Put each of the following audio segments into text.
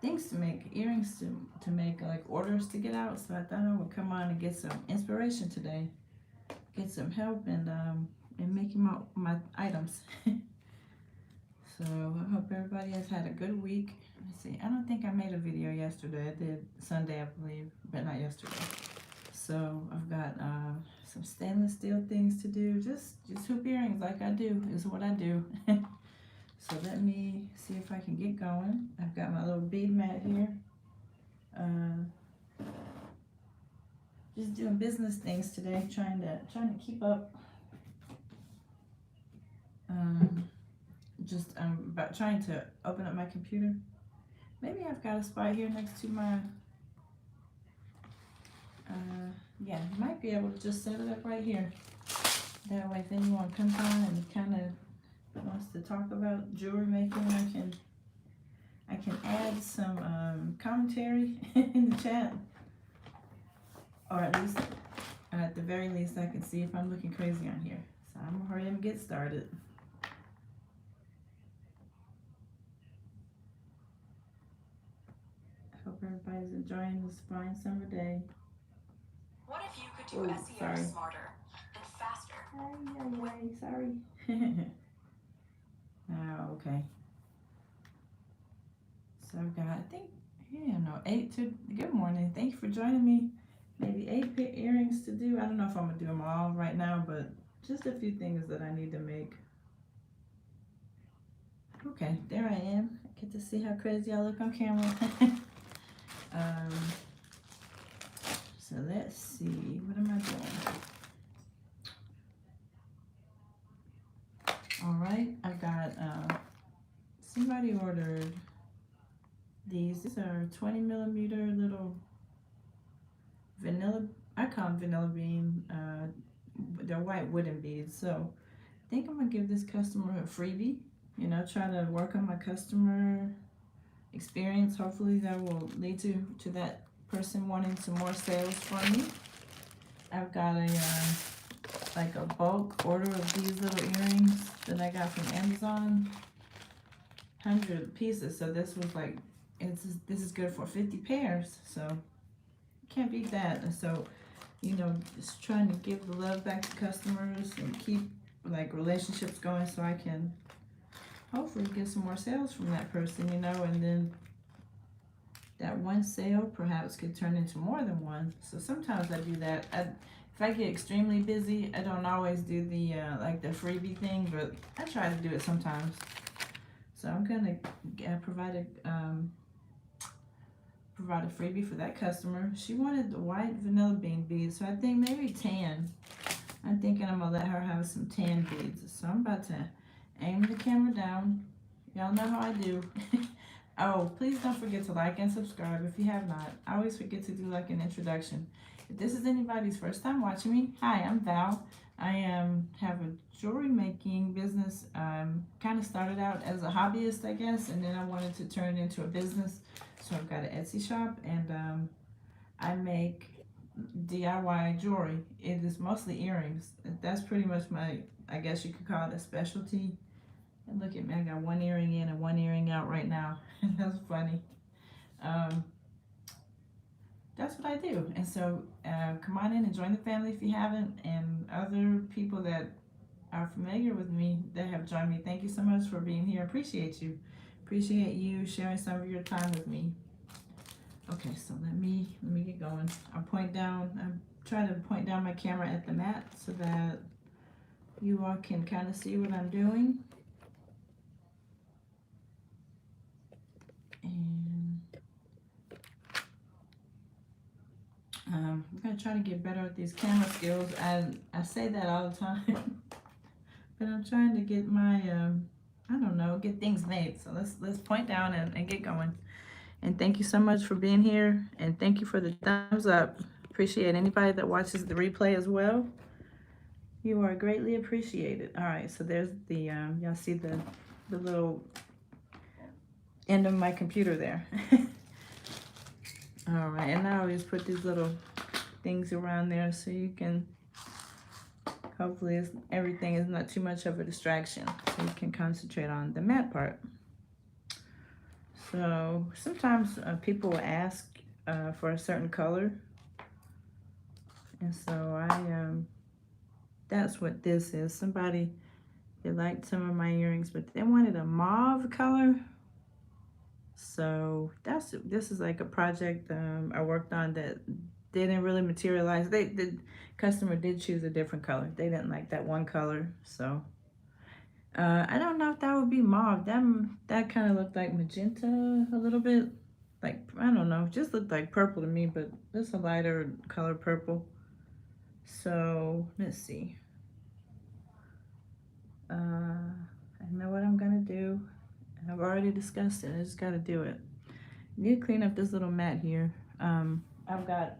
things to make, earrings to make, like orders to get out. So I thought I would come on and get some inspiration today, get some help and making my items. So I hope everybody has had a good week. Let's see. I don't think I made a video yesterday. I did Sunday, I believe, but not yesterday. So I've got some stainless steel things to do. Just hoop earrings like I do is what I do. So let me see if I can get going. I've got my little bead mat here. Just doing business things today, trying to keep up. I'm about trying to open up my computer. Maybe I've got a spot here next to my. Yeah, you might be able to just set it up right here. That way, if anyone comes on and kind of wants to talk about jewelry making, I can add some commentary in the chat, or at the very least, I can see if I'm looking crazy on here. So I'm gonna hurry and get started. I hope everybody's enjoying this fine summer day. What if you could do SEO smarter and faster? Sorry. Oh, okay. So I've got, I think, no, 8 to, good morning. Thank you for joining me. Maybe 8 earrings to do. I don't know if I'm going to do them all right now, but just a few things that I need to make. Okay, there I am. I get to see how crazy I look on camera. So let's see, what am I doing? All right, I've got, somebody ordered these. These are 20 millimeter little vanilla, I call them vanilla bean. They're white wooden beads. So I think I'm gonna give this customer a freebie, try to work on my customer experience. Hopefully that will lead to that person wanting some more sales from me. I've got like a bulk order of these little earrings that I got from Amazon, 100 pieces. So this was like, this is good for 50 pairs. So can't beat that. And so, just trying to give the love back to customers and keep like relationships going so I can hopefully get some more sales from that person, and then that one sale perhaps could turn into more than one. So sometimes I do that. If I get extremely busy, I don't always do the like the freebie thing, but I try to do it sometimes. So I'm gonna provide a freebie for that customer. She wanted the white vanilla bean beads, so I think maybe tan. I'm thinking I'm gonna let her have some tan beads. So I'm about to aim the camera down. Y'all know how I do. Oh, please don't forget to like and subscribe if you have not. I always forget to do like an introduction. If this is anybody's first time watching me, hi, I'm Val. I have a jewelry making business. Kind of started out as a hobbyist, I guess, and then I wanted to turn it into a business. So I've got an Etsy shop, and I make DIY jewelry. It is mostly earrings. That's pretty much my, I guess you could call it a specialty. And look at me, I got one earring in and one earring out right now. That's funny. That's what I do. And so come on in and join the family if you haven't. And other people that are familiar with me that have joined me, thank you so much for being here. Appreciate you. Appreciate you sharing some of your time with me. Okay, so let me get going. I try to point down my camera at the mat so that you all can kind of see what I'm doing. And I'm gonna try to get better at these camera skills. I say that all the time, but I'm trying to get my I don't know, get things made. So let's point down and get going. And thank you so much for being here, and thank you for the thumbs up. Appreciate anybody that watches the replay as well. You are greatly appreciated. All right, so there's the y'all see the little end of my computer there. All right, and I always put these little things around there so you can, hopefully everything is not too much of a distraction, so you can concentrate on the mat part. So sometimes people will ask for a certain color, and so that's what this is. Somebody, they liked some of my earrings, but they wanted a mauve color. So this is like a project I worked on that didn't really materialize. The customer did choose a different color. They didn't like that one color, so I don't know if that would be mauve. That kind of looked like magenta a little bit. Like, I don't know, just looked like purple to me, but it's a lighter color purple. So let's see. I know what I'm gonna do. I've already discussed it. I just gotta do it. I need to clean up this little mat here. I've got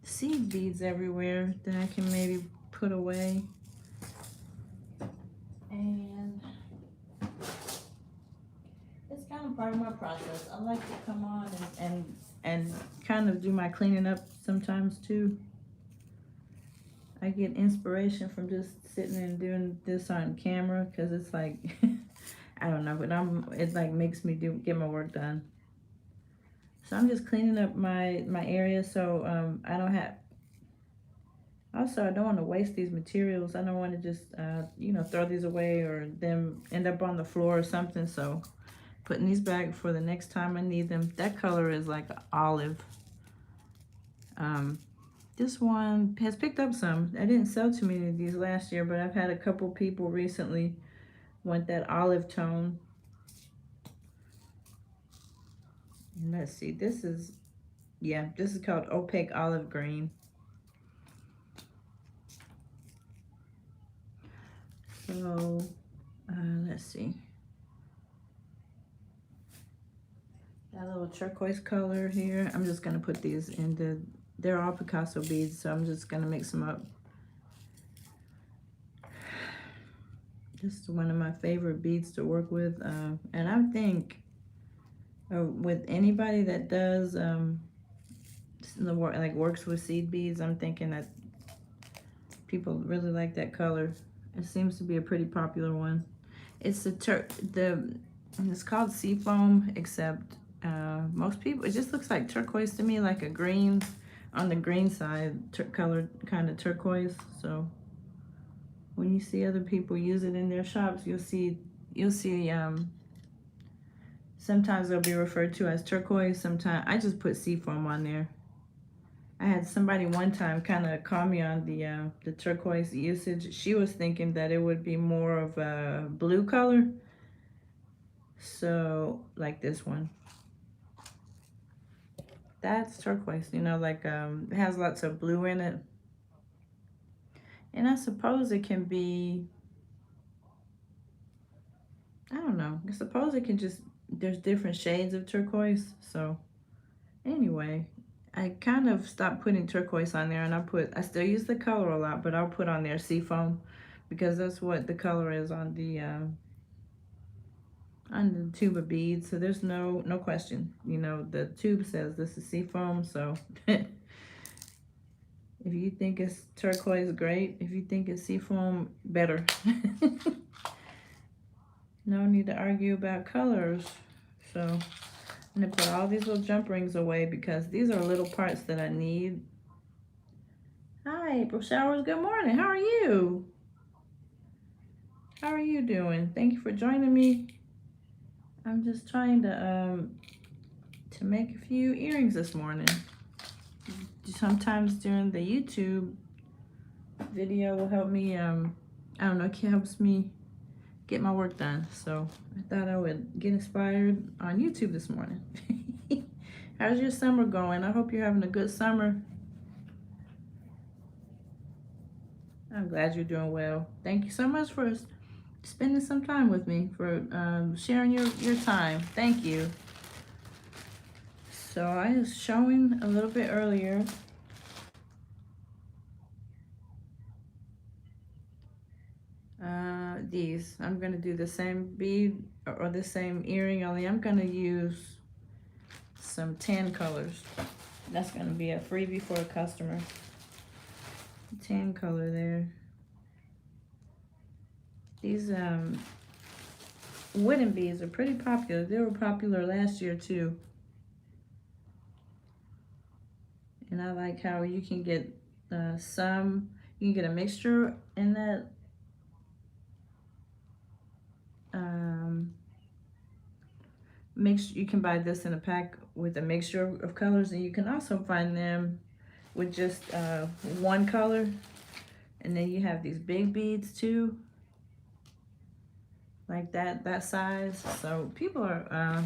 seed beads everywhere that I can maybe put away. And it's kind of part of my process. I like to come on and kind of do my cleaning up sometimes too. I get inspiration from just sitting and doing this on camera because it's like, I don't know, but it like makes me get my work done. So I'm just cleaning up my area so I don't have, also I don't want to waste these materials. I don't want to just, you know, throw these away or them end up on the floor or something. So putting these back for the next time I need them. That color is like olive. This one has picked up some. I didn't sell too many of these last year, but I've had a couple people recently want that olive tone. And let's see, this is called opaque olive green. So, let's see. That little turquoise color here, I'm just gonna put these in they're all Picasso beads, so I'm just gonna mix them up. This is one of my favorite beads to work with, and I think with anybody that does like works with seed beads, I'm thinking that people really like that color. It seems to be a pretty popular one. It's it's called seafoam, except most people, it just looks like turquoise to me, like a green on the green side color, kind of turquoise. So when you see other people use it in their shops, you'll see sometimes they'll be referred to as turquoise. Sometimes I just put seafoam on there. I had somebody one time kind of call me on the turquoise usage. She was thinking that it would be more of a blue color. So like this one. That's turquoise, you know, like it has lots of blue in it. And I suppose it can be, I don't know. I suppose it can just, there's different shades of turquoise. So anyway, I kind of stopped putting turquoise on there, and I still use the color a lot, but I'll put on there seafoam because that's what the color is on the tube of beads. So there's no question. You know, the tube says this is seafoam, so if you think it's turquoise, great. If you think it's seafoam, better. No need to argue about colors. So I'm gonna put all these little jump rings away because these are little parts that I need. Hi, April Showers, good morning. How are you? How are you doing? Thank you for joining me. I'm just trying to make a few earrings this morning. Sometimes during the YouTube video will help me, I don't know, it helps me get my work done. So I thought I would get inspired on YouTube this morning. How's your summer going? I hope you're having a good summer. I'm glad you're doing well. Thank you so much for spending some time with me, for sharing your time. Thank you. So I was showing a little bit earlier these. I'm gonna do the same bead or the same earring, only I'm gonna use some tan colors. That's gonna be a freebie for a customer. Tan color there. These wooden beads are pretty popular. They were popular last year too. And I like how you can get you can get a mixture in that. Um, you can buy this in a pack with a mixture of colors, and you can also find them with just one color. And then you have these big beads too, like that size. So people are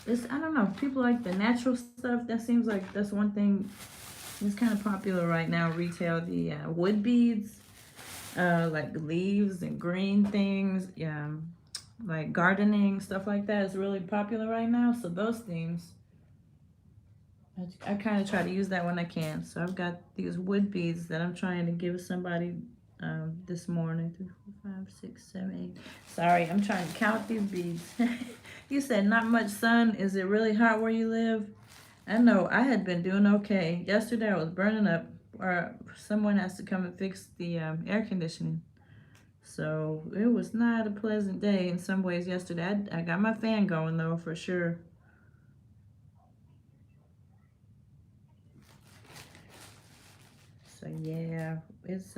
I don't know, people like the natural stuff. That seems like that's one thing that's kind of popular right now, retail. The wood beads, like leaves and green things, like gardening, stuff like that is really popular right now. So those themes, I kind of try to use that when I can. So I've got these wood beads that I'm trying to give somebody this morning. 3, 4, 5, 6, 7, 8. Sorry, I'm trying to count these beads. You said not much sun. Is it really hot where you live? I know I had been doing okay. Yesterday I was burning up, or someone has to come and fix the air conditioning. So it was not a pleasant day in some ways yesterday. I got my fan going though, for sure. So yeah, it's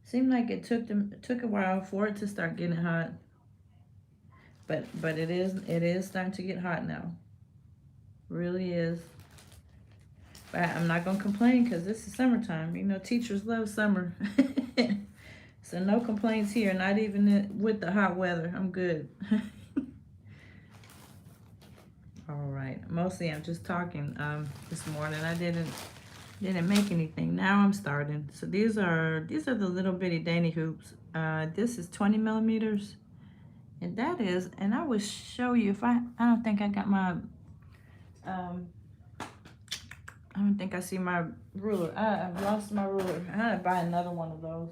seemed like it took a while for it to start getting hot. But it is starting to get hot now. Really is. But I'm not gonna complain because this is summertime. You know, teachers love summer. So no complaints here, not even with the hot weather. I'm good. All right. Mostly I'm just talking this morning. I didn't make anything. Now I'm starting. So these are the little bitty dainty hoops. This is 20 millimeters. And that is, and I will show you if I don't think I got my I don't think I see my ruler. I've lost my ruler. I had to buy another one of those.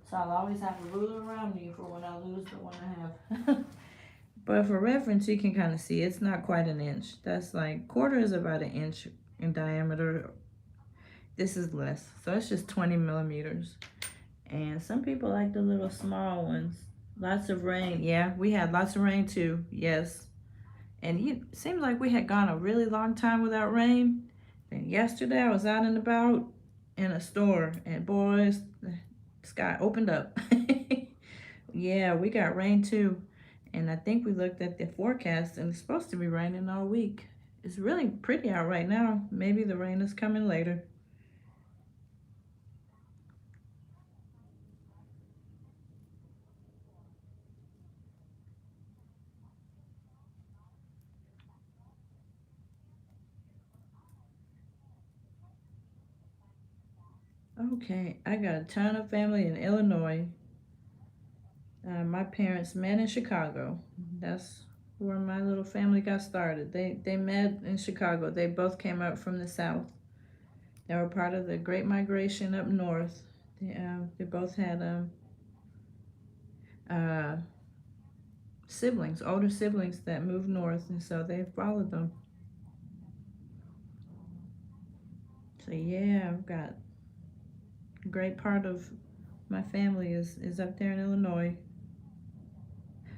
So I'll always have a ruler around me for when I lose the one I have. But for reference, you can kind of see it's not quite an inch. That's like quarter is about an inch in diameter. This is less. So it's just 20 millimeters. And some people like the little small ones. Lots of rain. Yeah, we had lots of rain too. Yes. And it seemed like we had gone a really long time without rain. And yesterday I was out and about in a store, and boys, the sky opened up. Yeah, we got rain too. And I think we looked at the forecast, and it's supposed to be raining all week. It's really pretty out right now. Maybe the rain is coming later. Okay, I got a ton of family in Illinois. My parents met in Chicago. That's where my little family got started. They met in Chicago. They both came up from the South. They were part of the Great Migration up north. They both had uh, siblings, older siblings that moved north, and so they followed them. So yeah, I've got a great part of my family is up there in Illinois.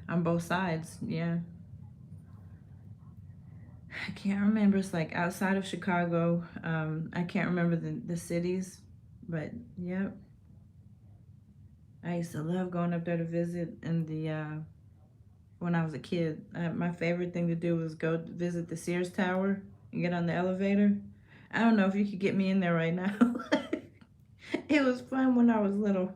On both sides, yeah. I can't remember. It's like outside of Chicago. I can't remember the cities, but yeah. I used to love going up there to visit in the when I was a kid. My favorite thing to do was go visit the Sears Tower and get on the elevator. I don't know if you could get me in there right now. It was fun when I was little.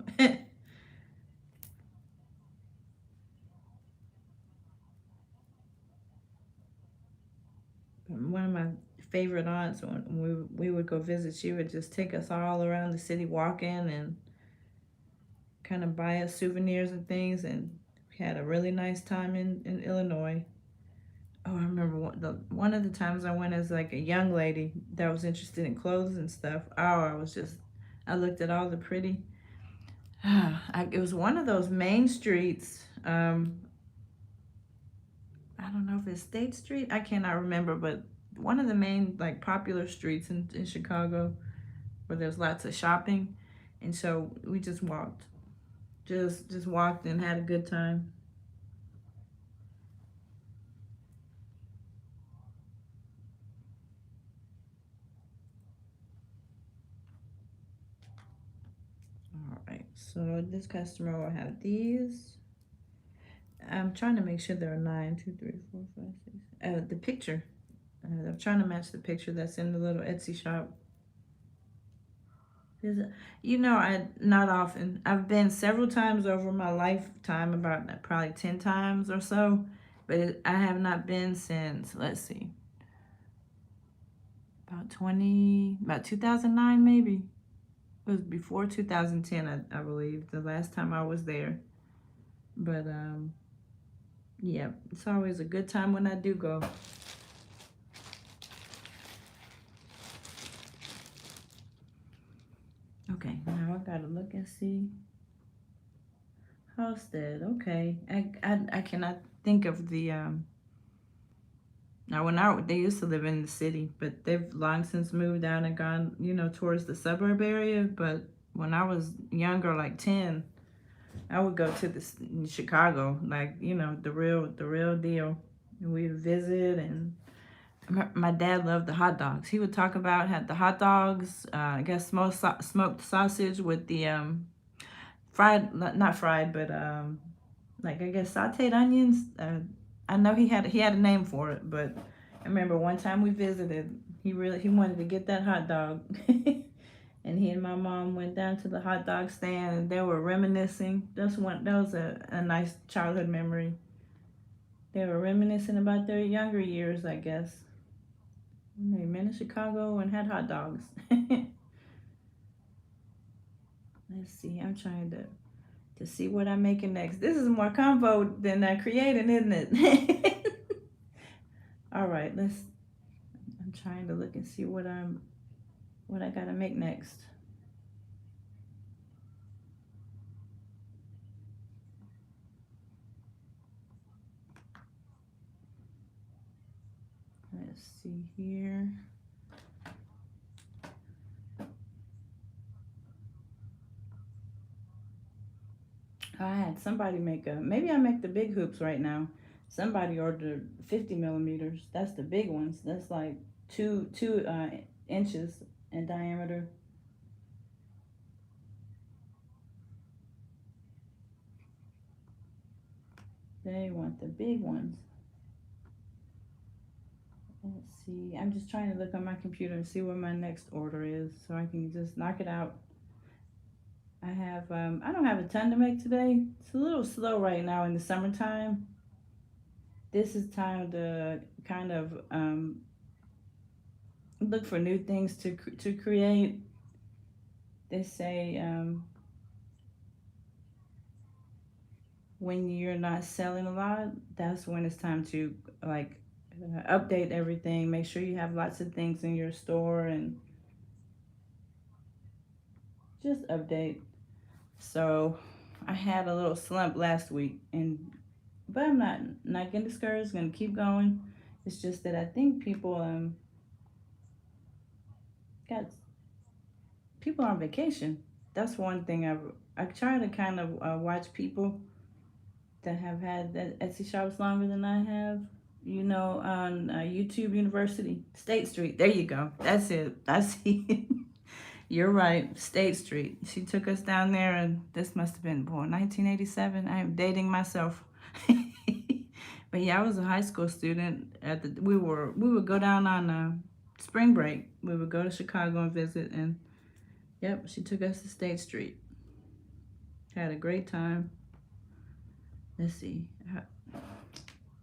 One of my favorite aunts, when we would go visit, she would just take us all around the city walking and kind of buy us souvenirs and things, and we had a really nice time in Illinois. Oh, I remember one of the times I went as like a young lady that was interested in clothes and stuff. Oh, I looked at all the pretty. It was one of those main streets. I don't know if it's State Street. I cannot remember, but one of the main like popular streets in Chicago where there's lots of shopping. And so we just walked and had a good time. So this customer will have these. I'm trying to make sure there are 9, 2, 3, 4, 5, 6. The picture. I'm trying to match the picture that's in the little Etsy shop. You know, I not often. I've been several times over my lifetime, about probably 10 times or so, but I have not been since, let's see, about 2009 maybe. It was before 2010, I believe, the last time I was there. But yeah, it's always a good time when I do go. Okay, now I gotta look and see. Halstead, okay. I cannot think of the now they used to live in the city, but they've long since moved out and gone, you know, towards the suburb area. But when I was younger, like 10, I would go to in Chicago, like, you know, the real deal. And we'd visit, and my dad loved the hot dogs. He would talk about had the hot dogs, I guess smoked sausage with the fried, not fried, but like I guess sauteed onions. I know he had a name for it, but I remember one time we visited. He wanted to get that hot dog, and he and my mom went down to the hot dog stand, and they were reminiscing. That was a nice childhood memory. They were reminiscing about their younger years, I guess. They been in Chicago and had hot dogs. Let's see. I'm trying to see what I'm making next. This is more combo than creating, isn't it? All right, I'm trying to look and see what I gotta make next. Let's see here. I had somebody maybe I make the big hoops right now. Somebody ordered 50 millimeters. That's the big ones. That's like two inches in diameter. They want the big ones. Let's see. I'm just trying to look on my computer and see what my next order is so I can just knock it out. I don't have a ton to make today. It's a little slow right now in the summertime. This is time to kind of look for new things to create. They say when you're not selling a lot, that's when it's time to like update everything. Make sure you have lots of things in your store and just update. So I had a little slump last week, but I'm not getting discouraged. Gonna keep going. It's just that I think got people on vacation. That's one thing I try to kind of watch people that have had that Etsy shops longer than I have. You know, on YouTube University, State Street. There you go. That's it. That's it. You're right. State Street. She took us down there, and this must have been, boy, 1987. I am dating myself. But yeah, I was a high school student. We would go down on spring break. We would go to Chicago and visit, and yep, she took us to State Street. Had a great time. Let's see.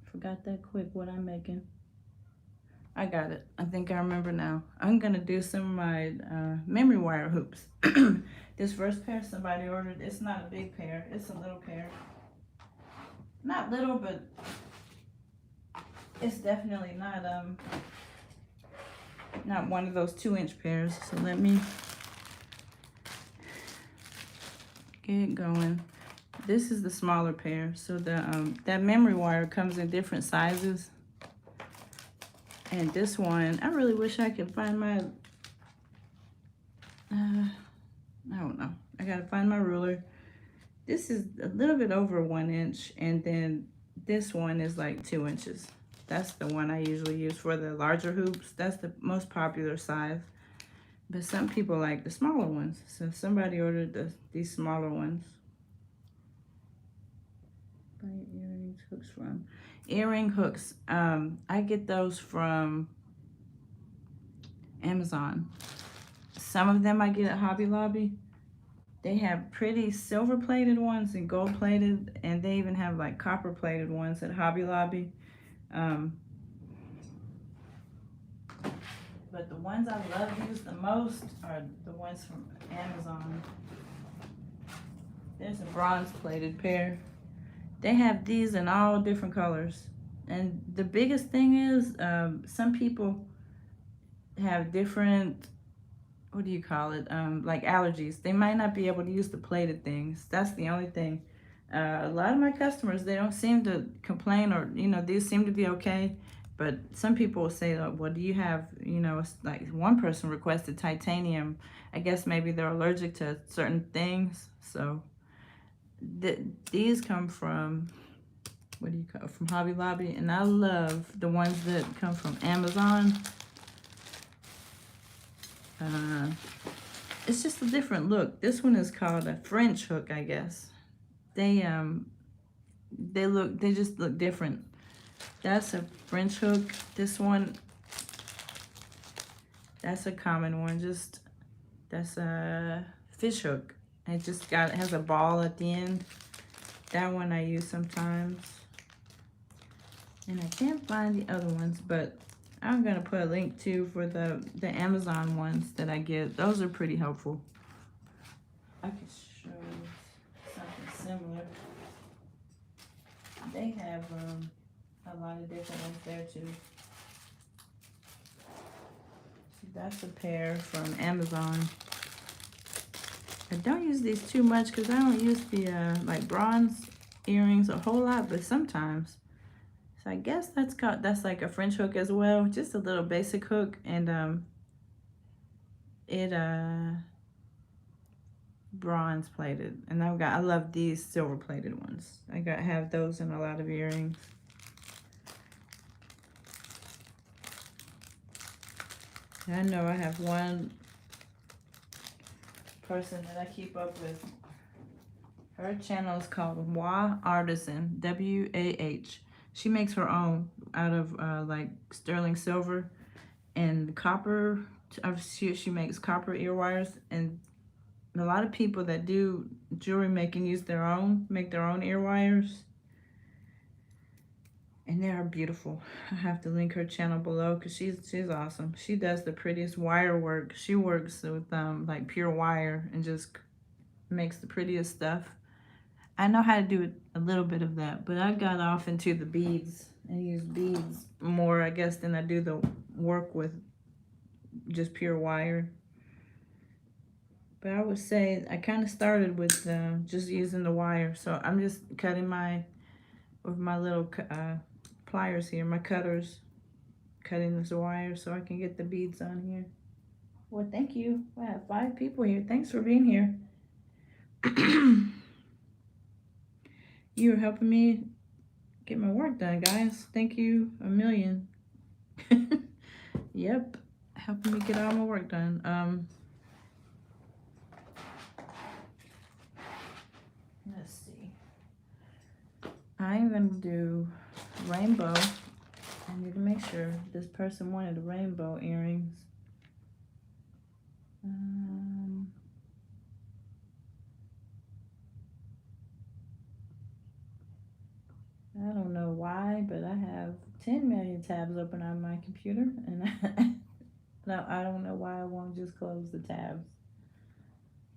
Forgot that quick what I'm making. I got it. I think I remember now. I'm gonna do some of my memory wire hoops. This first pair somebody ordered, it's not a big pair, it's a little pair. Not little, but it's definitely not one of those 2-inch pairs. So let me get it going. This is the smaller pair. So that memory wire comes in different sizes. And this one, I really wish I could find my, I don't know. I gotta find my ruler. This is a little bit over 1 inch, and then this one is like 2 inches. That's the one I usually use for the larger hoops. That's the most popular size. But some people like the smaller ones. So somebody ordered these smaller ones. Buy earrings hooks from. Earring hooks. I get those from Amazon. Some of them I get at Hobby Lobby. They have pretty silver plated ones and gold plated, and they even have like copper plated ones at Hobby Lobby. Um, but the ones I love to use the most are the ones from Amazon. There's a bronze plated pair. They have these in all different colors. And the biggest thing is some people have different, what do you call it, like allergies. They might not be able to use the plated things. That's the only thing. A lot of my customers, they don't seem to complain, or these seem to be okay. But some people will say, well, do you have, it's like one person requested titanium. I guess maybe they're allergic to certain things. So these come from, what do you call it, from Hobby Lobby. And I love the ones that come from Amazon. It's just a different look. This one is called a French hook, I guess. They just look different. That's a French hook. This one, that's a common one. That's a fish hook. It has a ball at the end. That one I use sometimes. And I can't find the other ones, but I'm gonna put a link too for the Amazon ones that I get. Those are pretty helpful. I can show something similar. They have a lot of different ones there too. See, that's a pair from Amazon. I don't use these too much because I don't use the like bronze earrings a whole lot, but sometimes. So I guess that's like a French hook as well, just a little basic hook, and it bronze plated, and I love these silver plated ones. Have those in a lot of earrings. And I know I have one person that I keep up with. Her channel is called Wah Artisan, W-A-H. She makes her own out of like sterling silver and copper. She makes copper ear wires, and a lot of people that do jewelry making make their own ear wires. And they are beautiful. I have to link her channel below because she's awesome. She does the prettiest wire work. She works with like pure wire and just makes the prettiest stuff. I know how to do a little bit of that, but I got off into the beads and use beads more, I guess, than I do the work with just pure wire. But I would say I kind of started with just using the wire. So I'm just cutting with my little pliers here, my cutters, cutting this wire so I can get the beads on here. Well, thank you. I have 5 people here. Thanks for being here. You're helping me get my work done, guys. Thank you a million. Yep, helping me get all my work done. Let's see. I'm gonna do rainbow. I need to make sure this person wanted rainbow earrings. I don't know why, but I have 10 million tabs open on my computer, and I don't know why I won't just close the tabs.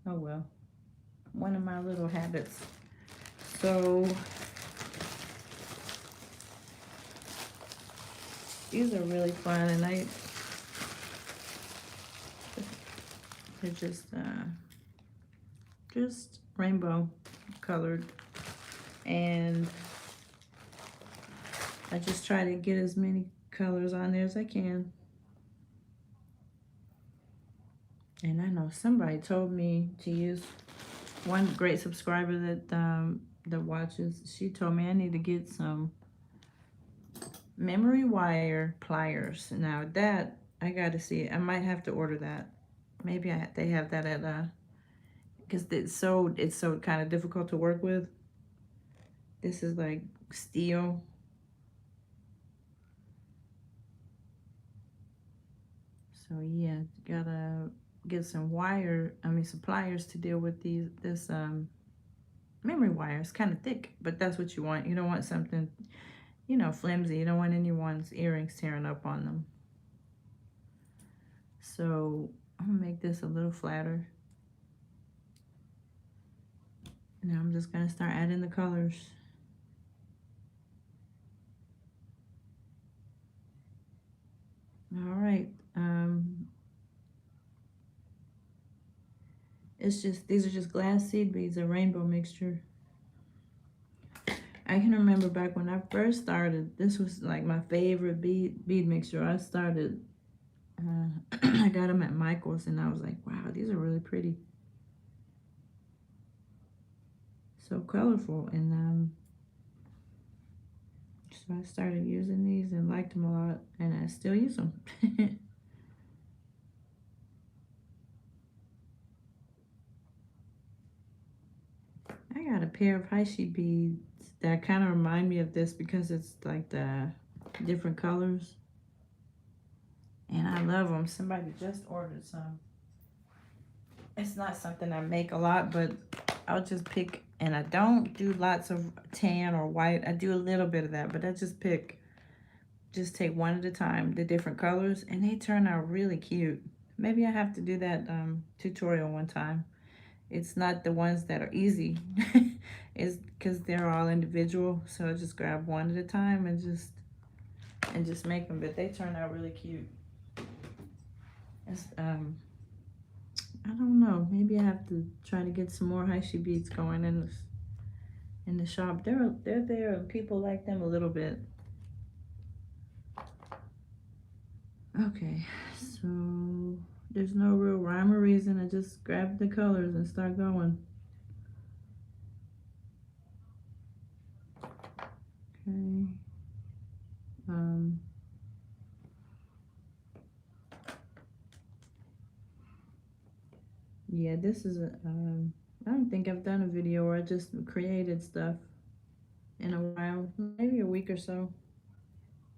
Oh well, one of my little habits. So these are really fun, and they're just rainbow colored, and I just try to get as many colors on there as I can. And I know somebody told me to use, one great subscriber that watches, she told me I need to get some memory wire pliers. Now that, I gotta see, I might have to order that. Maybe they have that at because it's so kind of difficult to work with. This is like steel. So yeah, gotta get some some pliers to deal with this memory wire. It's kind of thick, but that's what you want. You don't want something, flimsy. You don't want anyone's earrings tearing up on them. So I'm gonna make this a little flatter. Now I'm just gonna start adding the colors. All right. These are just glass seed beads, a rainbow mixture. I can remember back when I first started, this was like my favorite bead mixture. I started, I got them at Michael's and I was like, wow, these are really pretty. So colorful. And so I started using these and liked them a lot, and I still use them. I got a pair of Haishi beads that kind of remind me of this because it's like the different colors. And I love them. Somebody just ordered some. It's not something I make a lot, but I'll just pick, and I don't do lots of tan or white. I do a little bit of that, but I just take one at a time, the different colors, and they turn out really cute. Maybe I have to do that tutorial one time. It's not the ones that are easy. It's because they're all individual. So I just grab one at a time and just make them. But they turn out really cute. It's, I don't know. Maybe I have to try to get some more Haishi beads going in the shop. They're there. People like them a little bit. Okay, so there's no real rhyme or reason. I just grab the colors and start going. Okay. Yeah, this is I don't think I've done a video where I just created stuff in a while, maybe a week or so.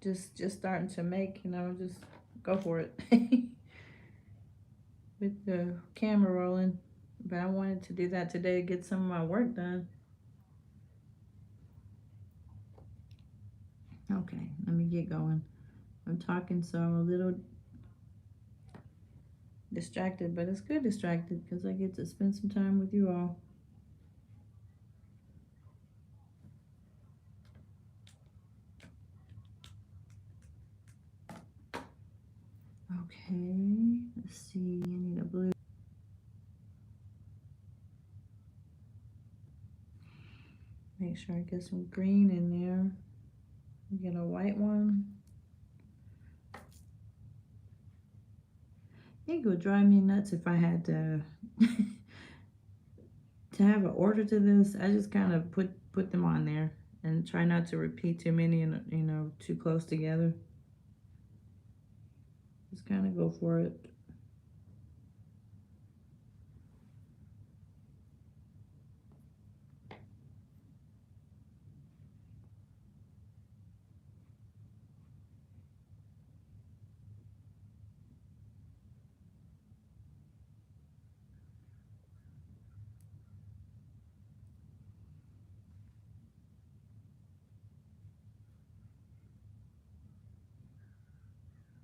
Just starting to make, just go for it with the camera rolling. But I wanted to do that today to get some of my work done. Okay, let me get going. I'm talking, so I'm a little distracted, but it's good distracted because I get to spend some time with you all. Okay, let's see, I need a blue. Make sure I get some green in there. Get a white one. It would drive me nuts if I had to to have an order to this. I just kind of put them on there and try not to repeat too many and too close together. Just kind of go for it.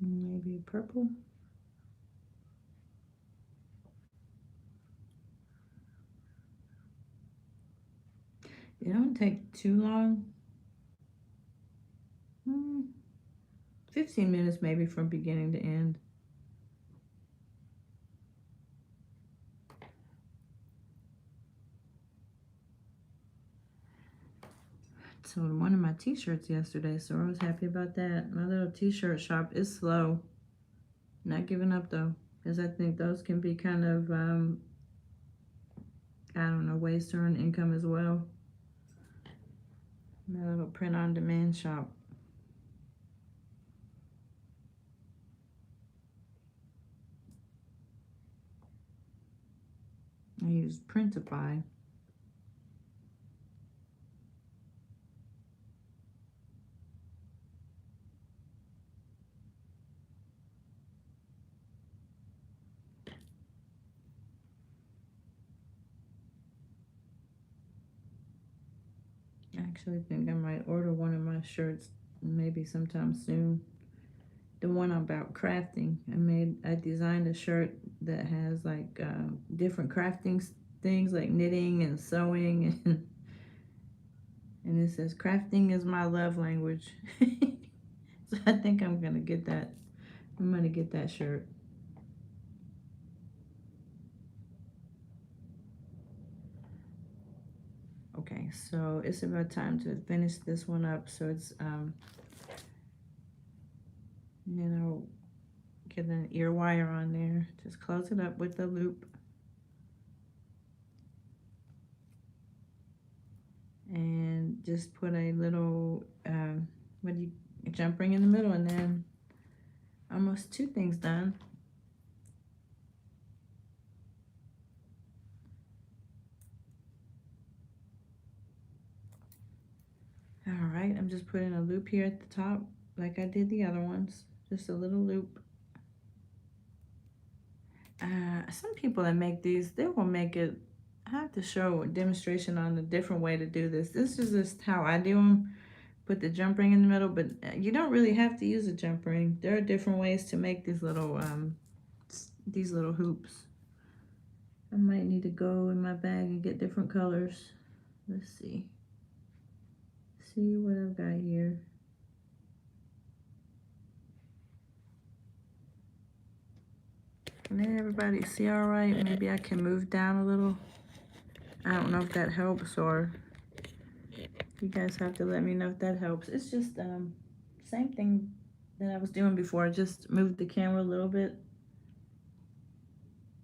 Maybe purple. It don't take too long. 15 minutes maybe from beginning to end. Sold one of my t-shirts yesterday, so I was happy about that. My little t-shirt shop is slow. Not giving up though, because I think those can be kind of I don't know, ways to earn income as well. My little print-on-demand shop. I use Printify. I actually think I might order one of my shirts maybe sometime soon. The one about crafting. I designed a shirt that has like different crafting things like knitting and sewing and it says crafting is my love language. So I think I'm gonna get that. I'm gonna get that shirt. Okay, so it's about time to finish this one up. So it's get an ear wire on there. Just close it up with the loop. And just put a little jump ring in the middle, and then almost two things done. All right, I'm just putting a loop here at the top like I did the other ones, just a little loop. Some people that make these, they will make it. I have to show a demonstration on a different way to do this. This is just how I do them. Put the jump ring in the middle, but you don't really have to use a jump ring. There are different ways to make these little hoops. I might need to go in my bag and get different colors. Let's see. See what I've got here. Can everybody see all right? Maybe I can move down a little. I don't know if that helps, or you guys have to let me know if that helps. It's just same thing that I was doing before. Just move the camera a little bit.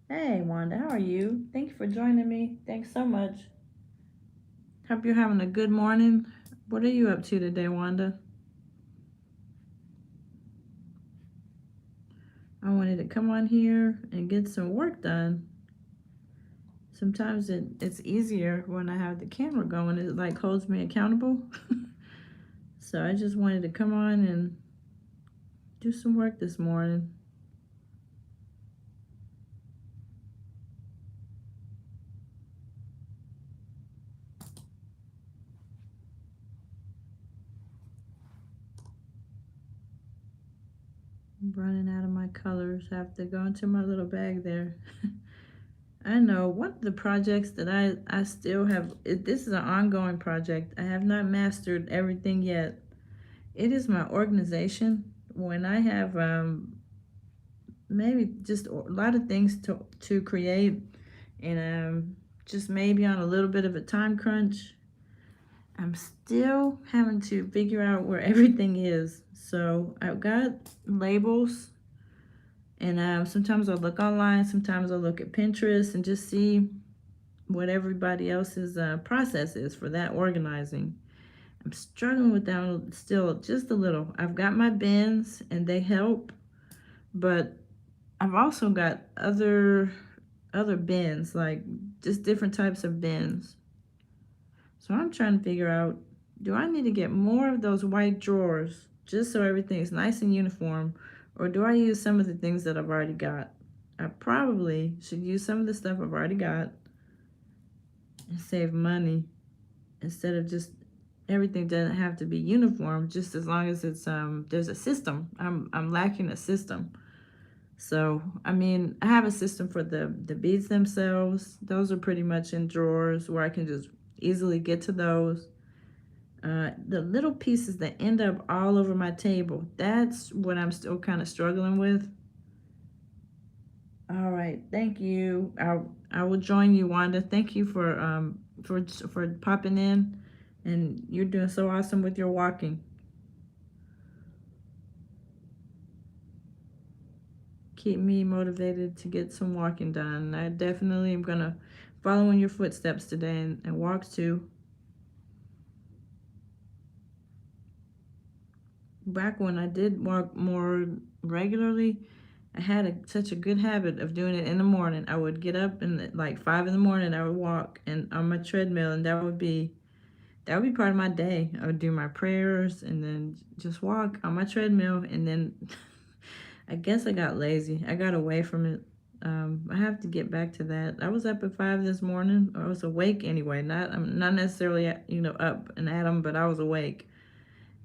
Hey Wanda, how are you? Thank you for joining me. Thanks so much. Hope you're having a good morning. What are you up to today, Wanda? I wanted to come on here and get some work done. Sometimes it's easier when I have the camera going. It like holds me accountable. So I just wanted to come on and do some work this morning. I'm running out of my colors. I have to go into my little bag there. I know one of the projects that I still have, this is an ongoing project. I have not mastered everything yet. It is my organization. When I have maybe just a lot of things to create, and just maybe on a little bit of a time crunch, I'm still having to figure out where everything is. So I've got labels, and sometimes I'll look online, sometimes I'll look at Pinterest and just see what everybody else's process is for that organizing. I'm struggling with that still just a little. I've got my bins and they help, but I've also got other bins, like just different types of bins. So I'm trying to figure out, do I need to get more of those white drawers just so everything's nice and uniform, or do I use some of the things that I've already got? I probably should use some of the stuff I've already got and save money instead of just everything doesn't have to be uniform, just as long as it's there's a system. I'm lacking a system. So I mean, I have a system for the beads themselves. Those are pretty much in drawers where I can just easily get to those. The little pieces that end up all over my table, that's what I'm still kind of struggling with. All right, thank you. I will join you, Wanda. Thank you for popping in, and you're doing so awesome with your walking. Keep me motivated to get some walking done. I definitely am gonna follow in your footsteps today and walk too. Back when I did walk more regularly, I had such a good habit of doing it in the morning. I would get up and like 5 in the morning, I would walk and on my treadmill, and that would be part of my day. I would do my prayers and then just walk on my treadmill. And then I guess I got lazy. I got away from it. I have to get back to that. I was up at 5 this morning. I was awake anyway. I'm not necessarily up and at 'em, but I was awake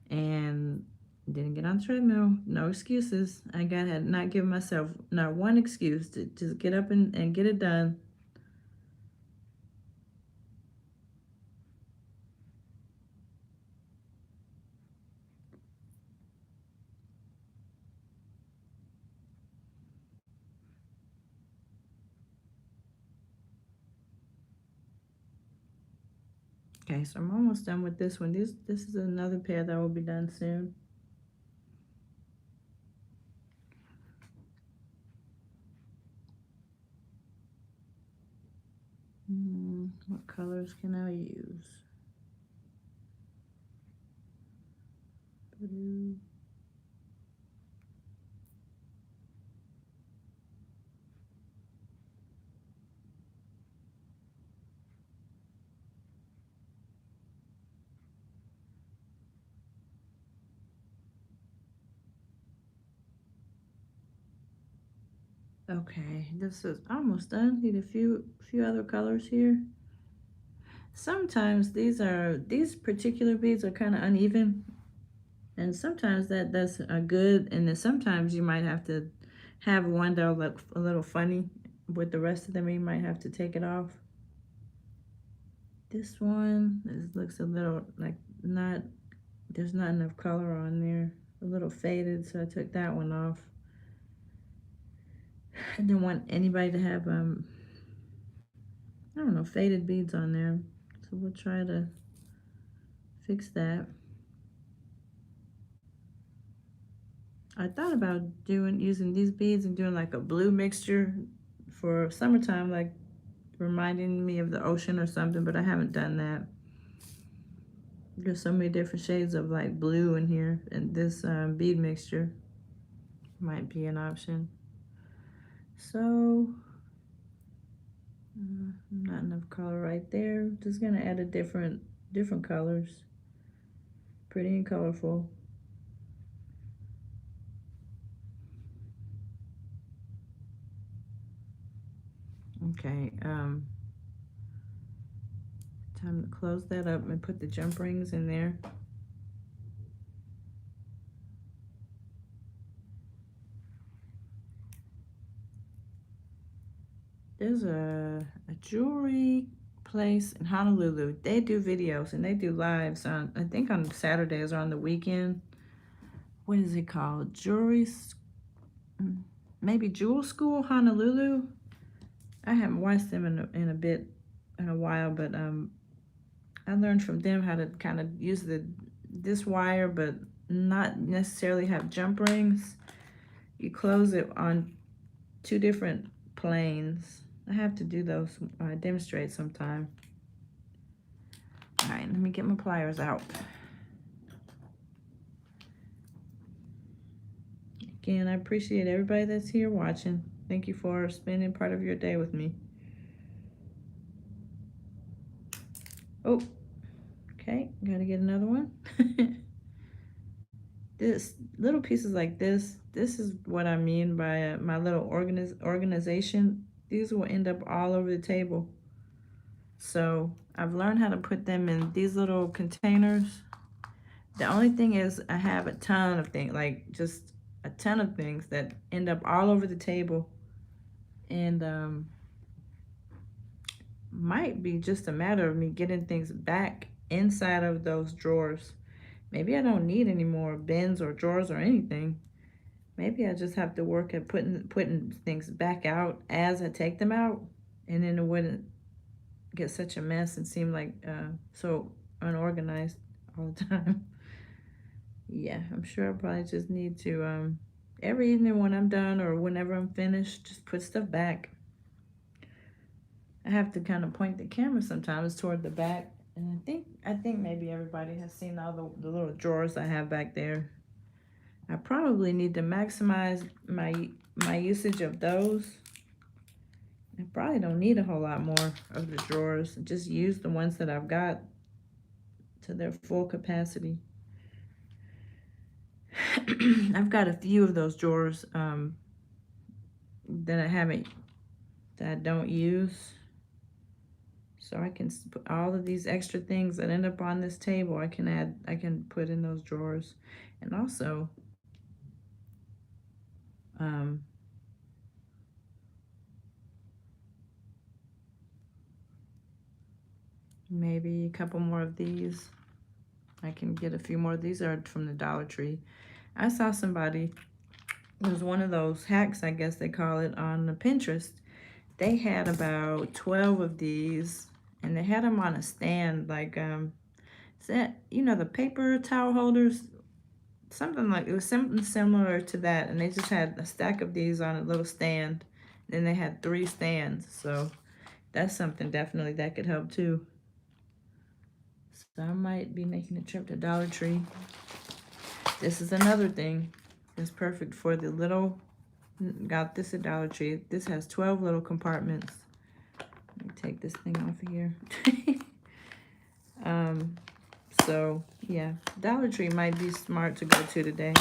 and didn't get on the treadmill. No excuses. Had not given myself not one excuse to just get up and get it done. Okay, so I'm almost done with this one. This is another pair that will be done soon. What colors can I use? Blue. Okay, this is almost done. Need a few other colors here. Sometimes these particular beads are kind of uneven, and sometimes that's a good, and then sometimes you might have to have one that'll look a little funny with the rest of them. You might have to take it off. This one looks a little like there's not enough color on there, a little faded, so I took that one off. I didn't want anybody to have I don't know, faded beads on there, so we'll try to fix that. I thought about using these beads and doing like a blue mixture for summertime, like reminding me of the ocean or something, but I haven't done that. There's so many different shades of like blue in here, and this bead mixture might be an option. So not enough color right there. Just gonna add a different colors. Pretty and colorful. Okay, time to close that up and put the jump rings in there. There's a jewelry place in Honolulu. They do videos and they do lives on, I think on Saturdays or on the weekend. What is it called? Maybe Jewel School Honolulu. I haven't watched them in a while, but I learned from them how to kind of use this wire, but not necessarily have jump rings. You close it on 2 different planes. I have to do those, demonstrate sometime. All right, let me get my pliers out. Again, I appreciate everybody that's here watching. Thank you for spending part of your day with me. Oh, okay, gotta get another one. This little pieces like this is what I mean by my little organization. These will end up all over the table. So I've learned how to put them in these little containers. The only thing is I have a ton of things, like just a ton of things that end up all over the table. And might be just a matter of me getting things back inside of those drawers. Maybe I don't need any more bins or drawers or anything. Maybe I just have to work at putting things back out as I take them out, and then it wouldn't get such a mess and seem like so unorganized all the time. Yeah, I'm sure I probably just need to every evening when I'm done or whenever I'm finished, just put stuff back. I have to kind of point the camera sometimes toward the back, and I think maybe everybody has seen all the little drawers I have back there. I probably need to maximize my usage of those. I probably don't need a whole lot more of the drawers. Just use the ones that I've got to their full capacity. I've got a few of those drawers that I don't use. So I can put all of these extra things that end up on this table, I can put in those drawers. And also, maybe a couple more of these. I can get a few more. These are from the Dollar Tree. I saw somebody, it was one of those hacks, I guess they call it, on the Pinterest. They had about 12 of these, and they had them on a stand, like, is that, you know, the paper towel holders? Something like, it was something similar to that, and they just had a stack of these on a little stand. Then they had 3 stands, so that's something definitely that could help too. So I might be making a trip to Dollar Tree. This is another thing that's perfect for the little, got this at Dollar Tree. This has 12 little compartments. Let me take this thing off of here. So yeah, Dollar Tree might be smart to go to today.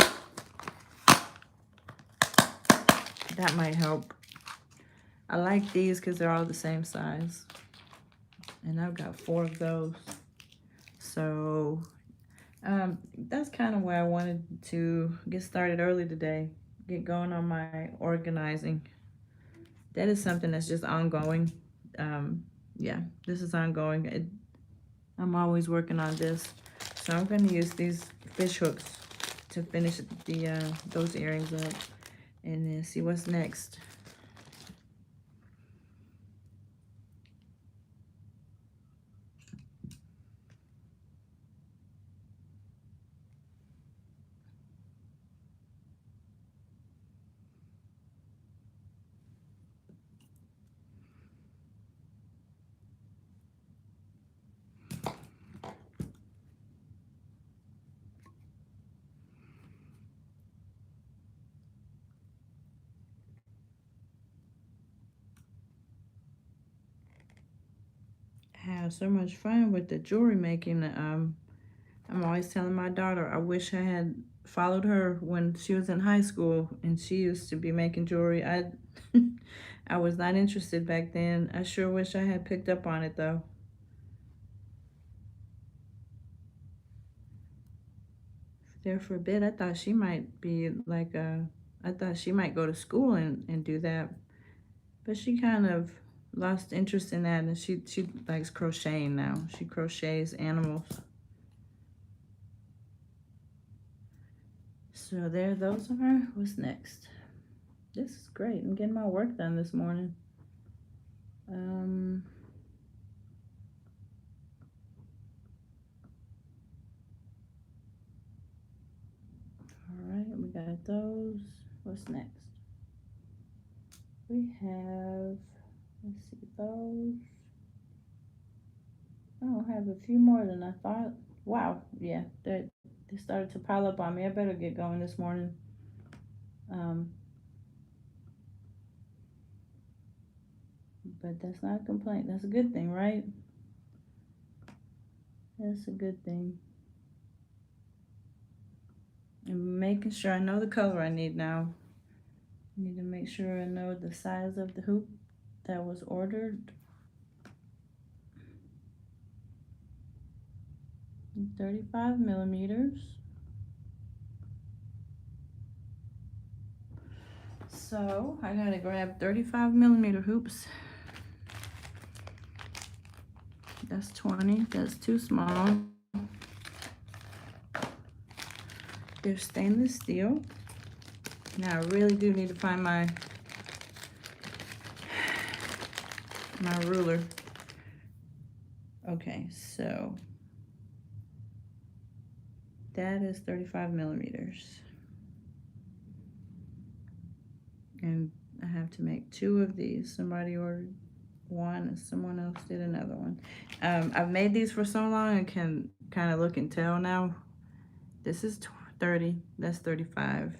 That might help. I like these because they're all the same size. And I've got 4 of those. So that's kind of where I wanted to get started early today. Get going on my organizing. That is something that's just ongoing. Yeah, this is ongoing. I'm always working on this. So I'm going to use these fish hooks to finish those earrings up and then see what's next. I have so much fun with the jewelry making. I'm always telling my daughter, I wish I had followed her when she was in high school and she used to be making jewelry. I was not interested back then. I sure wish I had picked up on it though. There for a bit, I thought she might be like I thought she might go to school and do that. But she kind of lost interest in that, and she likes crocheting now. She crochets animals. So there those are. What's next? This is great. I'm getting my work done this morning. All right, we got those. What's next? We have, let's see, those. Oh, I have a few more than I thought. Wow, yeah, they started to pile up on me. I better get going this morning. But that's not a complaint. That's a good thing, right? That's a good thing. And making sure I know the color I need now. I need to make sure I know the size of the hoop that was ordered. 35 millimeters. So I gotta grab 35 millimeter hoops. That's 20, that's too small. They're stainless steel. Now I really do need to find my ruler. Okay, so that is 35 millimeters. And I have to make 2 of these. Somebody ordered one and someone else did another one. I've made these for so long I can kind of look and tell now. This is 30, that's 35.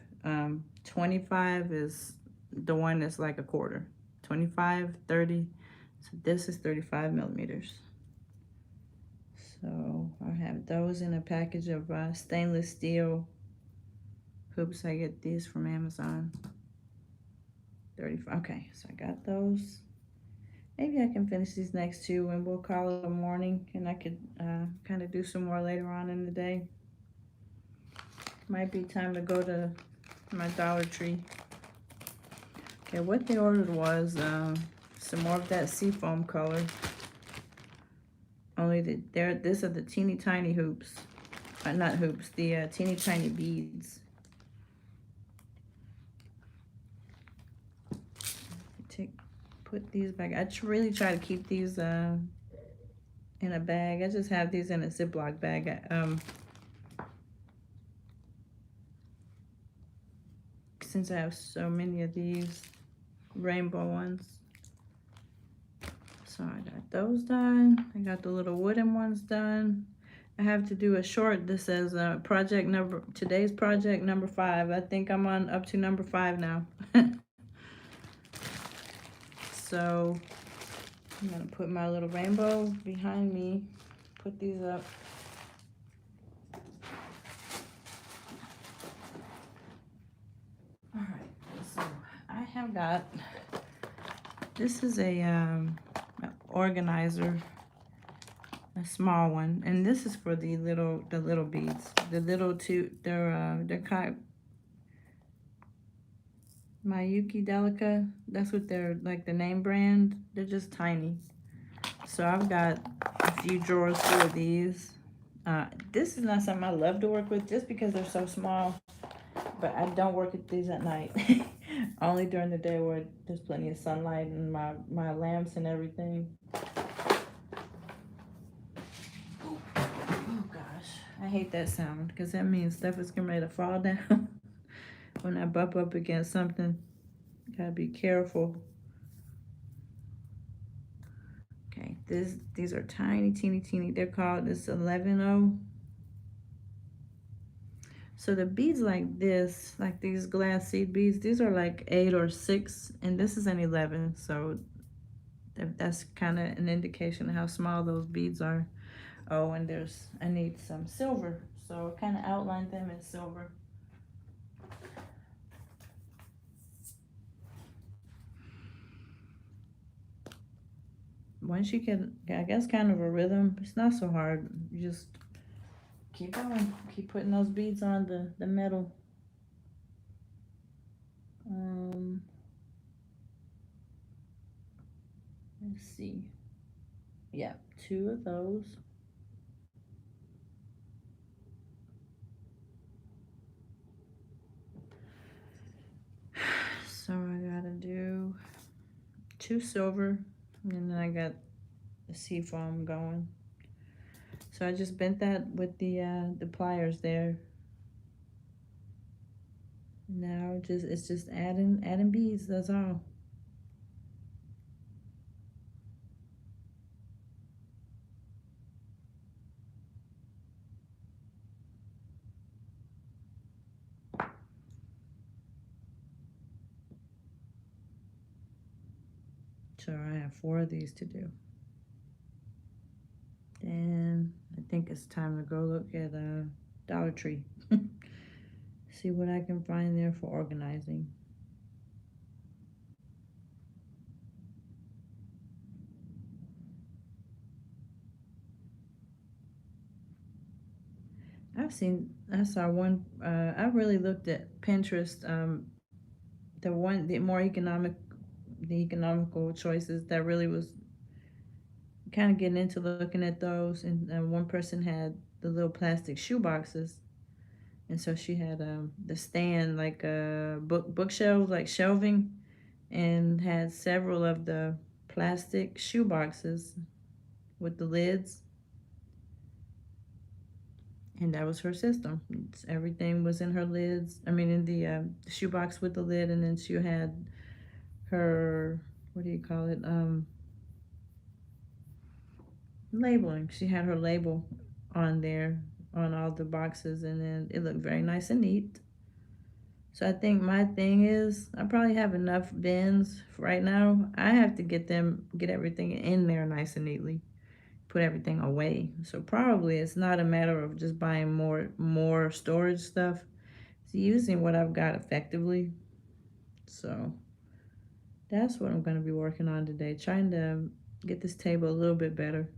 25 is the one that's like a quarter. 25, 30, so this is 35 millimeters. So I have those in a package of stainless steel hoops. I get these from Amazon. 35, okay, so I got those. Maybe I can finish these next two and we'll call it a morning, and I could kind of do some more later on in the day. Might be time to go to my Dollar Tree. Okay, what they ordered was some more of that seafoam color. Only these are the teeny tiny hoops. Not hoops, the teeny tiny beads. Put these back. I really try to keep these in a bag. I just have these in a Ziploc bag. Since I have so many of these rainbow ones. So I got those done. I got the little wooden ones done. I have to do a short. This says today's project number 5. I think I'm on up to number 5 now. So I'm gonna put my little rainbow behind me, put these up. All right, so I have got, this is a organizer, a small one, and this is for the little beads. The little they're kind of Mayuki Delica. That's what they're like, the name brand. They're just tiny. So I've got a few drawers full of these. This is not something I love to work with just because they're so small, but I don't work with these at night. Only during the day where there's plenty of sunlight and my lamps and everything. Oh gosh, I hate that sound because that means stuff is getting ready to fall down. When I bump up against something, gotta be careful. Okay, these are tiny, teeny. They're called this 11-0. So the beads like this, like these glass seed beads, these are like 8 or 6, and this is an 11. So that's kind of an indication of how small those beads are. Oh, and I need some silver, so I kind of outlined them in silver. Once you get, I guess, kind of a rhythm, it's not so hard. You just keep going, keep putting those beads on the metal. Let's see. Yeah, 2 of those. So I gotta do 2 silver, and then I got the seafoam going. So I just bent that with the pliers there. Now it's just adding beads, that's all. So I have 4 of these to do. And I think it's time to go look at Dollar Tree. See what I can find there for organizing. I saw one, I really looked at Pinterest, the more economical choices that really was kind of getting into looking at those. And one person had the little plastic shoe boxes. And so she had the stand, like bookshelves, like shelving, and had several of the plastic shoe boxes with the lids. And that was her system. Everything was in her lids. I mean, in the shoebox with the lid, and then she had her, what do you call it? Labeling. She had her label on there on all the boxes, and then it looked very nice and neat. So I think my thing is I probably have enough bins right now. I have to get everything in there nice and neatly, put everything away. So probably it's not a matter of just buying more storage stuff. It's using what I've got effectively. So that's what I'm going to be working on today, trying to get this table a little bit better.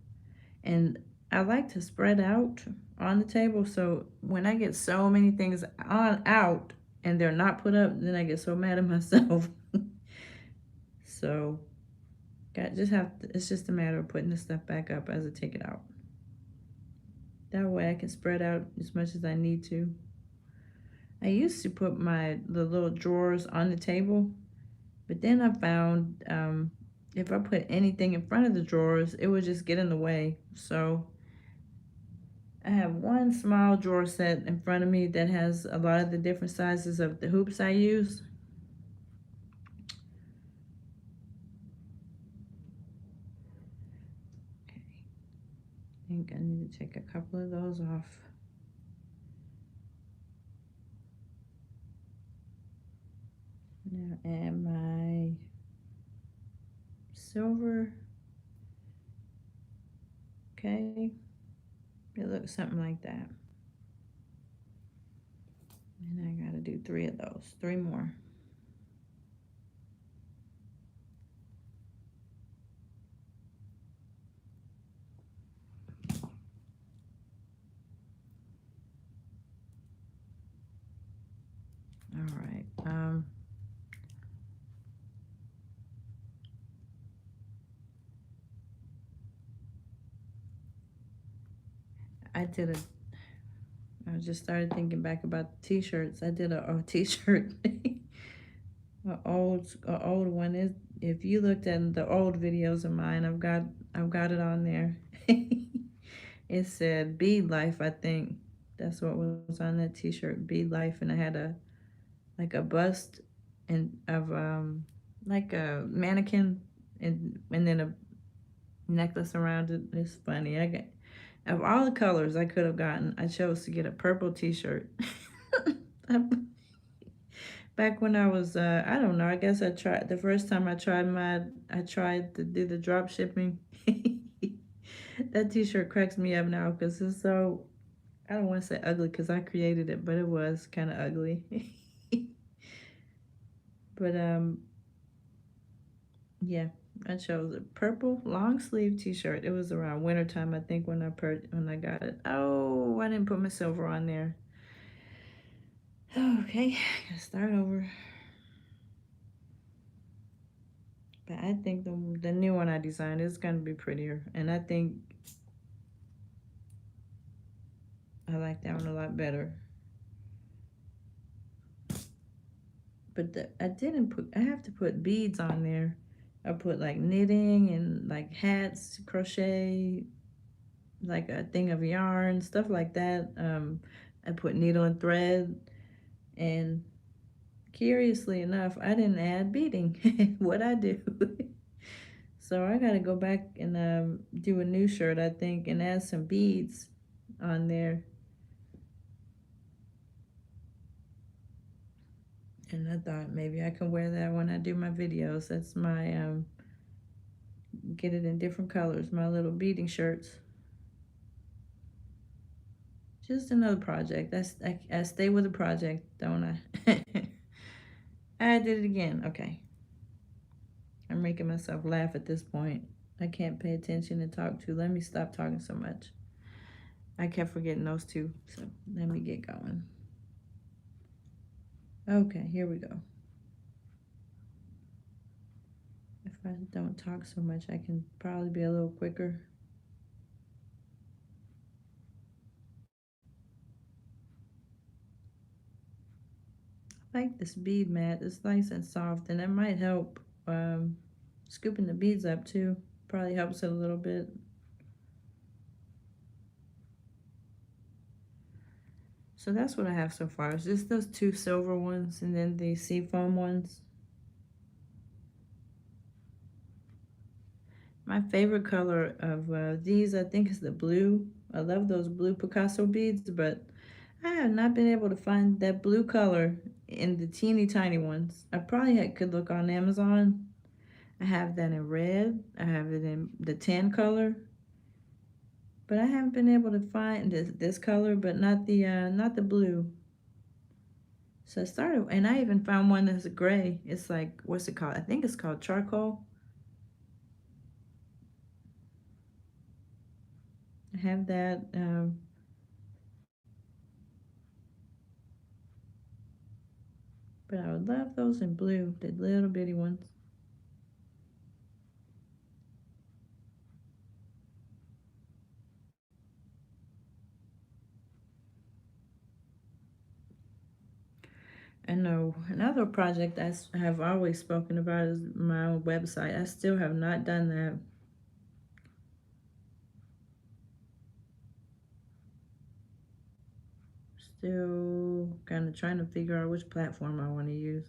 And I like to spread out on the table, so when I get so many things on out and they're not put up, then I get so mad at myself. So it's just a matter of putting the stuff back up as I take it out. That way I can spread out as much as I need to. I used to put the little drawers on the table, but then I found if I put anything in front of the drawers, it would just get in the way. So I have one small drawer set in front of me that has a lot of the different sizes of the hoops I use. Okay, I think I need to take a couple of those off. Now add my silver. Okay, it looks something like that. And I gotta do 3 of those, 3 more. All right. I just started thinking back about the t-shirts. I did a t-shirt, a old one. If you looked at the old videos of mine, I've got it on there. It said Bead Life, I think. That's what was on that t-shirt, Bead Life, and I had a bust and of like a mannequin and then a necklace around it. It's funny. Of all the colors I could have gotten, I chose to get a purple t-shirt. Back when I was, I don't know, I guess the first time I tried to do the drop shipping. That t-shirt cracks me up now because it's so, I don't want to say ugly because I created it, but it was kind of ugly. But, yeah, I chose a purple long sleeve t-shirt. It was around winter time, I think, when I got it. Oh, I didn't put my silver on there. Okay, gotta start over. But I think the new one I designed is gonna be prettier, and I think I like that one a lot better. But I have to put beads on there. I put like knitting and like hats, crochet, like a thing of yarn, stuff like that. I put needle and thread, and curiously enough, I didn't add beading. What I do. So I gotta go back and do a new shirt, I think, and add some beads on there. And I thought maybe I can wear that when I do my videos. That's my get it in different colors, my little beading shirts. Just another project. I stay with a project, don't I? I did it again. Okay. I'm making myself laugh at this point. I can't pay attention and talk to. Let me stop talking so much. I kept forgetting those two, so let me get going. Okay, here we go. If I don't talk so much, I can probably be a little quicker. I like this bead mat. It's nice and soft, and it might help scooping the beads up too. Probably helps it a little bit. So that's what I have so far. It's just those 2 silver ones and then the seafoam ones. My favorite color of these, I think, is the blue. I love those blue Picasso beads, but I have not been able to find that blue color in the teeny tiny ones. I probably could look on Amazon. I have that in red. I have it in the tan color, but I haven't been able to find this color, but not the blue. So I started, and I even found one that's gray. It's like, what's it called? I think it's called charcoal. I have that. But I would love those in blue, the little bitty ones. And another project I have always spoken about is my own website. I still have not done that. Still kind of trying to figure out which platform I want to use.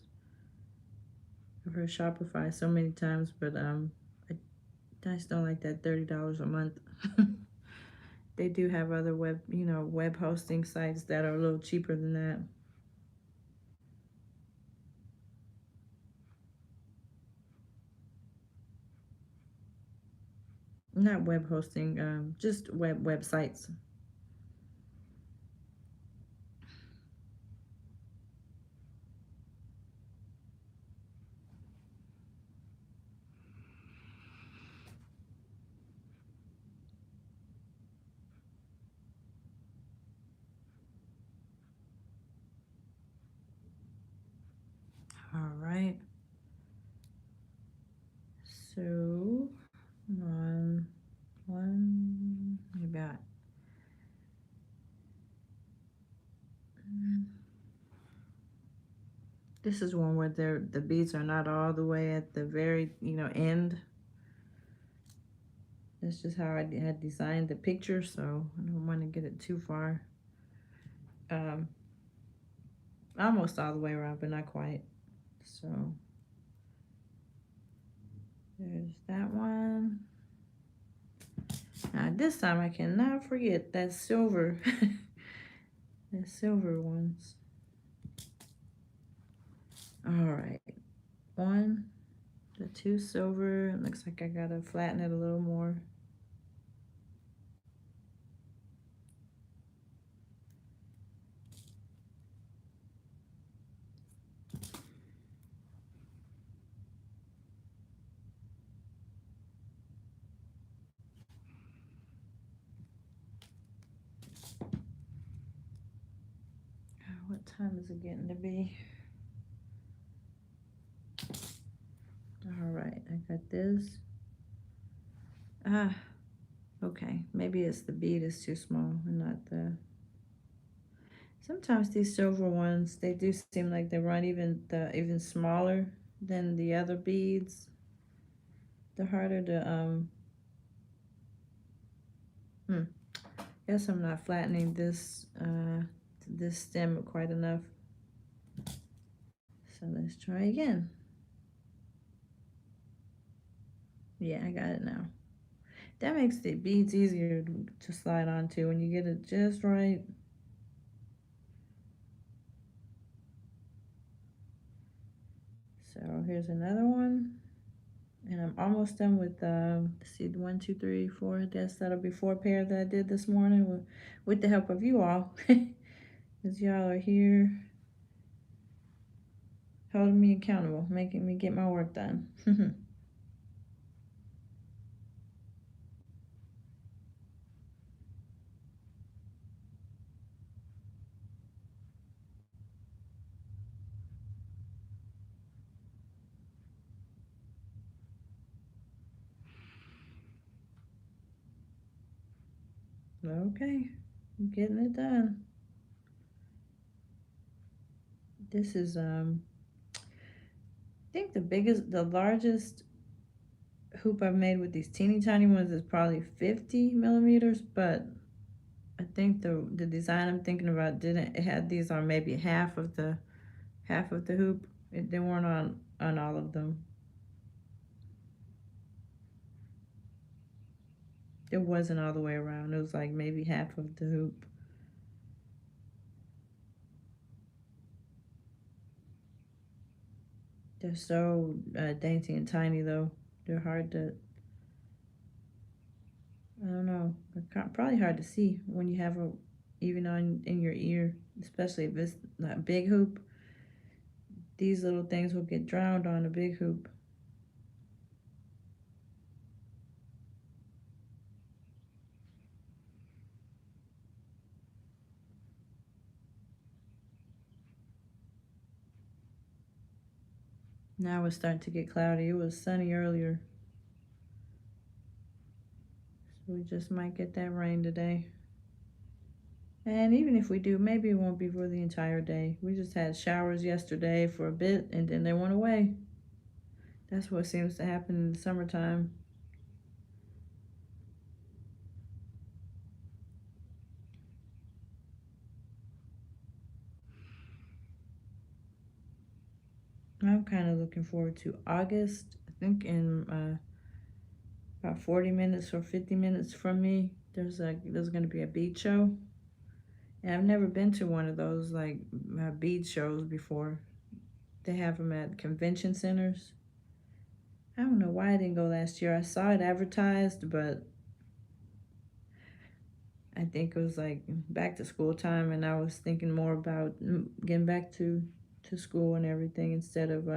I've heard Shopify so many times, but I just don't like that $30 a month. They do have other web hosting sites that are a little cheaper than that. Not web hosting, just websites. All right. So one about this is one where the beads are not all the way at the very end. That's just how I had designed the picture, so I don't want to get it too far. Almost all the way around, but not quite. So there's that one. Now this time I cannot forget that silver, the silver ones. All right, the two silver. It looks like I gotta flatten it a little more. What time is it getting to be? All right, I got this. Okay, maybe it's the bead is too small and not the. Sometimes these silver ones, they do seem like they run even smaller than the other beads. The harder to guess I'm not flattening this stem quite enough. So let's try again. Yeah, I got it now. That makes the beads easier to slide onto when you get it just right. So here's another one. And I'm almost done with, let's see, 1, 2, 3, 4. I guess that'll be 4 pairs that I did this morning with the help of you all. Because y'all are here holding me accountable, making me get my work done. Okay, I'm getting it done. This is, I think the largest hoop I've made with these teeny tiny ones is probably 50 millimeters, but I think the design I'm thinking about it had these on maybe half of the hoop. They weren't on all of them. It wasn't all the way around. It was like maybe half of the hoop. They're so dainty and tiny though. They're hard to, I don't know, probably hard to see when you have a, even on in your ear, especially if it's not a big hoop. These little things will get drowned on a big hoop. Now it's starting to get cloudy. It was sunny earlier. So we just might get that rain today. And even if we do, maybe it won't be for the entire day. We just had showers yesterday for a bit and then they went away. That's what seems to happen in the summertime. I'm kind of looking forward to August. I think in about 40 minutes or 50 minutes from me, there's going to be a bead show. And I've never been to one of those like bead shows before. They have them at convention centers. I don't know why I didn't go last year. I saw it advertised, but I think it was like back to school time, and I was thinking more about getting back to school and everything instead of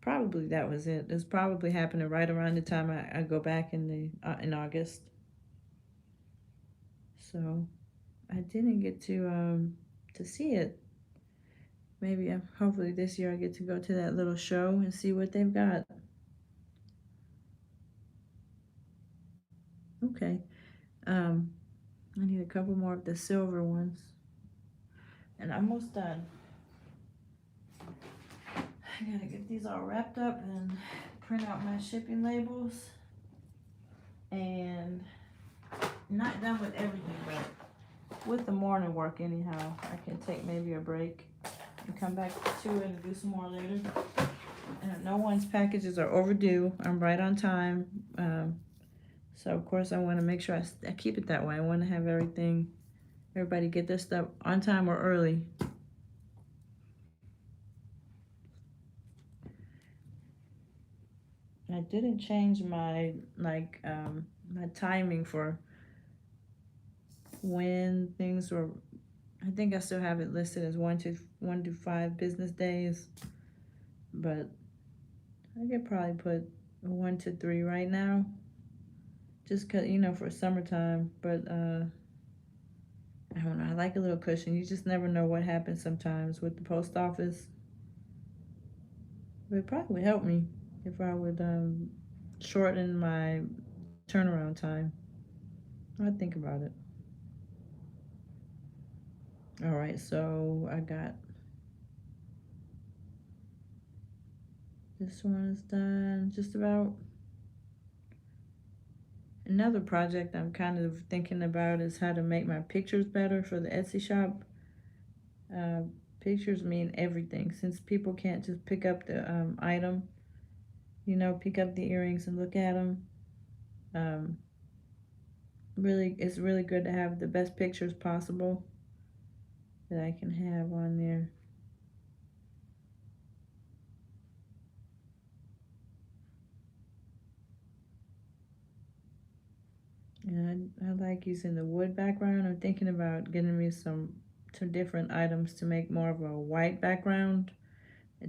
probably that was it. It's probably happening right around the time I go back in August. So I didn't get to see it. Maybe hopefully this year I get to go to that little show and see what they've got. Okay. Um, I need a couple more of the silver ones. And I'm almost done. I gotta get these all wrapped up and print out my shipping labels. And not done with everything, but with the morning work anyhow. I can take maybe a break and come back to it and do some more later. And no one's packages are overdue. I'm right on time. So of course I want to make sure I keep it that way. I want to have everybody get their stuff on time or early. I didn't change my my timing for when things were. I think I still have it listed as 1 to 5 business days, but I could probably put 1 to 3 right now, just cause for summertime. But I don't know. I like a little cushion. You just never know what happens sometimes with the post office. But it probably would help me if I would shorten my turnaround time. I'd think about it. All right, so I got this one is done just about. Another project I'm kind of thinking about is how to make my pictures better for the Etsy shop. Pictures mean everything since people can't just pick up the item, pick up the earrings and look at them. Really, it's really good to have the best pictures possible that I can have on there. And I like using the wood background. I'm thinking about getting me some different items to make more of a white background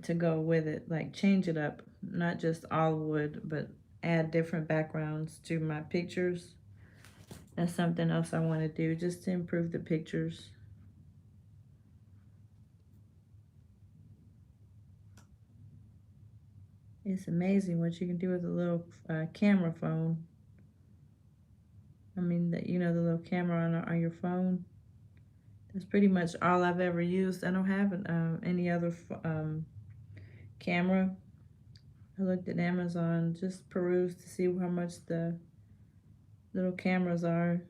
to go with it, like change it up, not just all wood, but add different backgrounds to my pictures. That's something else I want to do just to improve the pictures. It's amazing what you can do with a little camera phone. I mean, the little camera on your phone. That's pretty much all I've ever used. I don't have any other camera. I looked at Amazon, just perused to see how much the little cameras are.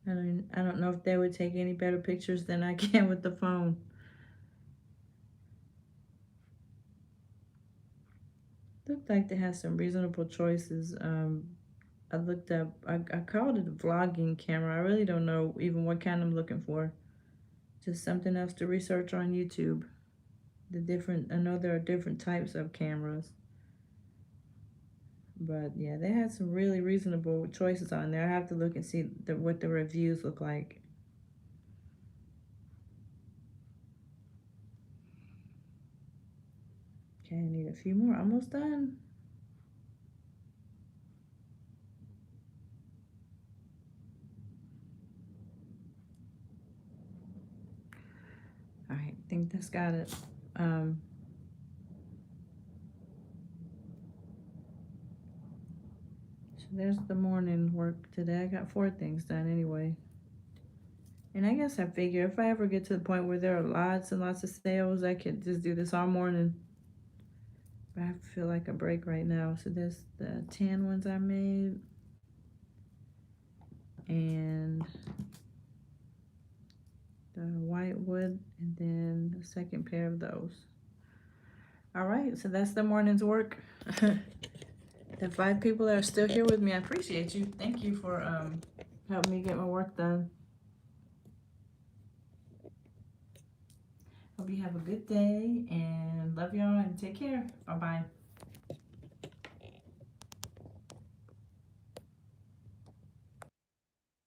I don't know if they would take any better pictures than I can with the phone. Looked like they had some reasonable choices. I looked up, I called it a vlogging camera. I really don't know even what kind I'm looking for. Just something else to research on YouTube. I know there are different types of cameras. But yeah, they had some really reasonable choices on there. I have to look and see what the reviews look like. Okay, I need a few more. Almost done. All right, I think that's got it. So there's the morning work today. I got 4 things done anyway. And I guess I figure if I ever get to the point where there are lots and lots of sales, I could just do this all morning. But I feel like a break right now. So there's the 10 ones I made. And the white wood, and then the second pair of those. All right, so that's the morning's work. The 5 people that are still here with me, I appreciate you. Thank you for helping me get my work done. Hope you have a good day, and love y'all, and take care. Bye-bye.